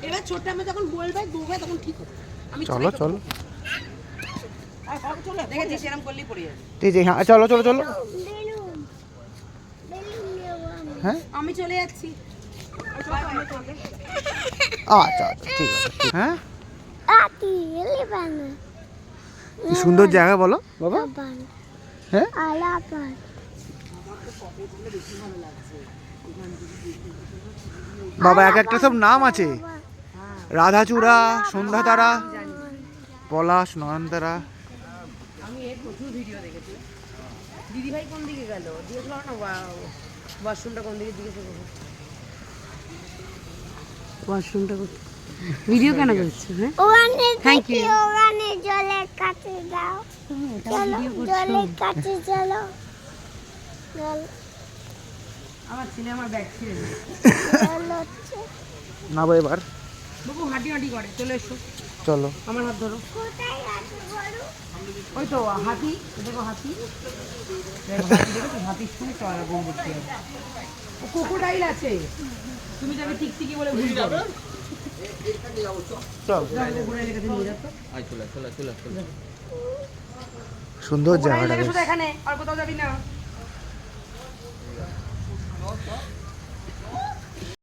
এবার ছোট আমি যখন বলবে দুবে তখন ঠিক হবে। আমি চলো চলো চলো দেখেছিস এরকম করলেই পড়ে যাবে। ঠিক আছে, হ্যাঁ চলো চলো চলো। হ্যাঁ আমি চলে যাচ্ছি। আচ্ছা আচ্ছা ঠিক আছে। হ্যাঁ কি সুন্দর জায়গা বলো বাবা। হ্যাঁ বাবা এক একটা সব নাম আছে, রাধাচূড়া, সন্ধ্যাতারা, পলাশ, নয়নতারা। আমি এর প্রচুর ভিডিও দেখেছি। দিদিভাই কোন দিকে গেল জিজ্ঞেস করো না, ওয়াশরুমটা কোন দিকে জিজ্ঞেস করো। ওয়াশরুমটা ভিডিও কেন করছো? হ্যাঁ থ্যাংক ইউ। ওখানে জলের কাছে যাও, জলের কাছে চলো। আমার ছেলে আমার ব্যাগ ছিঁড়ে দিল। না এবার বাবু হাঁটি হাঁটি করে, চলে এসো চলো। আমার হাত ধরো। ওই তো হাতি, দেখো হাতি, হাতির সঙ্গে চড়া বউ দেখতে হবে। ও ক্রোকোডাইল আছে, তুমি যাবে টিকটিকি বলে ভুল করো। ক্রোকোডাইলের কাছে নিয়ে যাচ্ছ। সুন্দর জায়গাটা এখানে আর কোথাও যাবি না।